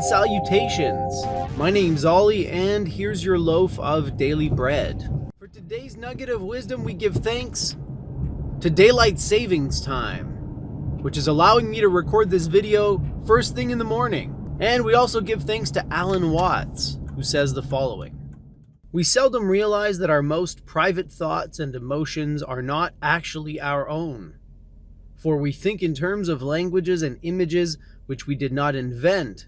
and salutations. My name's Ollie, and here's your loaf of daily bread. For today's nugget of wisdom, we give thanks to daylight savings time, which is allowing me to record this video first thing in the morning. And we also give thanks to Alan Watts, who says the following: we seldom realize that our most private thoughts and emotions are not actually our own, for we think in terms of languages and images which we did not invent,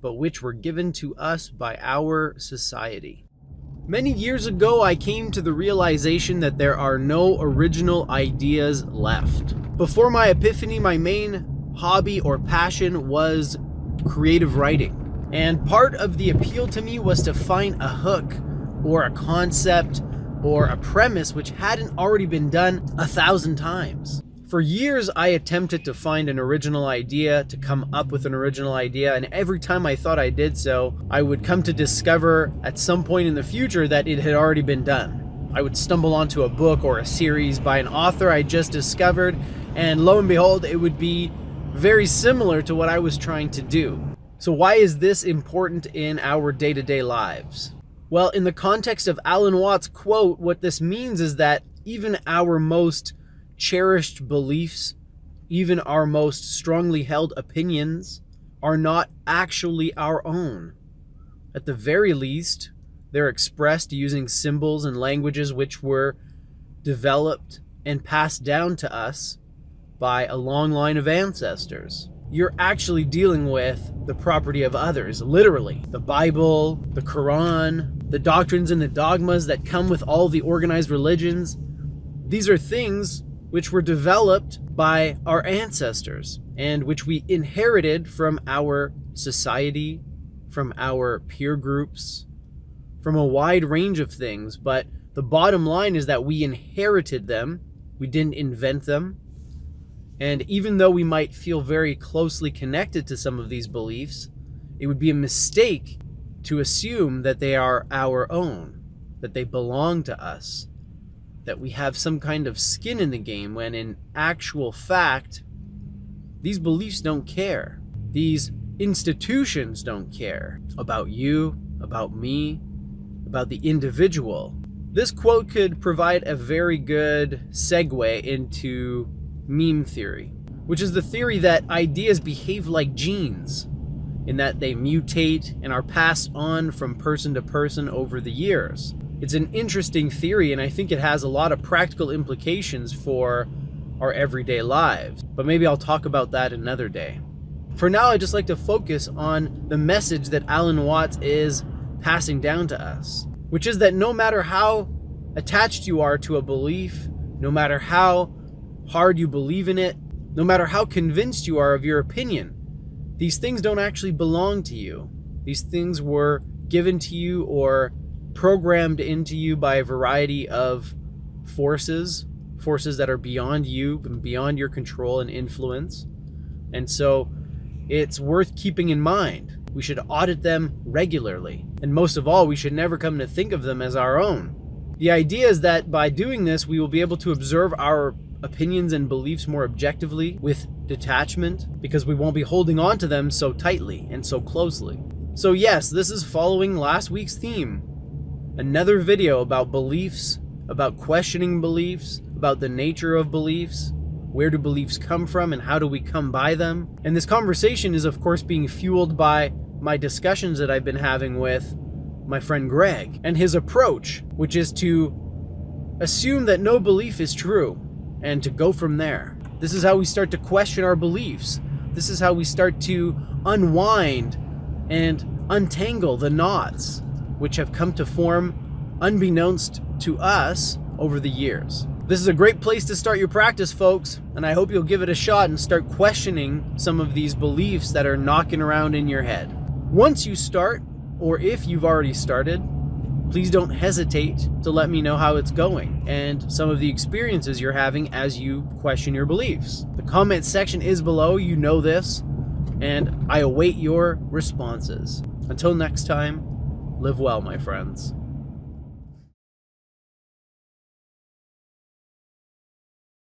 but which were given to us by our society. Many years ago, I came to the realization that there are no original ideas left. Before my epiphany, my main hobby or passion was creative writing. And part of the appeal to me was to find a hook or a concept or a premise which hadn't already been done 1,000 times. For years, I attempted to find an original idea, to come up with an original idea, and every time I thought I did so, I would come to discover at some point in the future that it had already been done. I would stumble onto a book or a series by an author I just discovered, and lo and behold, it would be very similar to what I was trying to do. So why is this important in our day-to-day lives? Well, in the context of Alan Watts' quote, what this means is that even our most cherished beliefs, even our most strongly held opinions, are not actually our own. At the very least, they're expressed using symbols and languages which were developed and passed down to us by a long line of ancestors. You're actually dealing with the property of others, literally. The Bible, the Quran, the doctrines and the dogmas that come with all the organized religions. These are things which were developed by our ancestors and which we inherited from our society, from our peer groups, from a wide range of things. But the bottom line is that we inherited them. We didn't invent them. And even though we might feel very closely connected to some of these beliefs, it would be a mistake to assume that they are our own, that they belong to us, that we have some kind of skin in the game, when in actual fact, these beliefs don't care. These institutions don't care about you, about me, about the individual. This quote could provide a very good segue into meme theory, which is the theory that ideas behave like genes, in that they mutate and are passed on from person to person over the years. It's an interesting theory, and I think it has a lot of practical implications for our everyday lives, but maybe I'll talk about that another day. For now, I'd just like to focus on the message that Alan Watts is passing down to us, which is that no matter how attached you are to a belief, no matter how hard you believe in it, no matter how convinced you are of your opinion, these things don't actually belong to you. These things were given to you or programmed into you by a variety of forces that are beyond you and beyond your control and influence. And so it's worth keeping in mind. We should audit them regularly. And most of all, we should never come to think of them as our own. The idea is that by doing this, we will be able to observe our opinions and beliefs more objectively with detachment, because we won't be holding on to them so tightly and so closely. So yes, this is following last week's theme. Another video about beliefs, about questioning beliefs, about the nature of beliefs, where do beliefs come from and how do we come by them. And this conversation is of course being fueled by my discussions that I've been having with my friend Greg, and his approach, which is to assume that no belief is true and to go from there. This is how we start to question our beliefs. This is how we start to unwind and untangle the knots which have come to form unbeknownst to us over the years. This is a great place to start your practice, folks, and I hope you'll give it a shot and start questioning some of these beliefs that are knocking around in your head. Once you start, or if you've already started, please don't hesitate to let me know how it's going and some of the experiences you're having as you question your beliefs. The comment section is below, you know this, and I await your responses. Until next time, live well, my friends.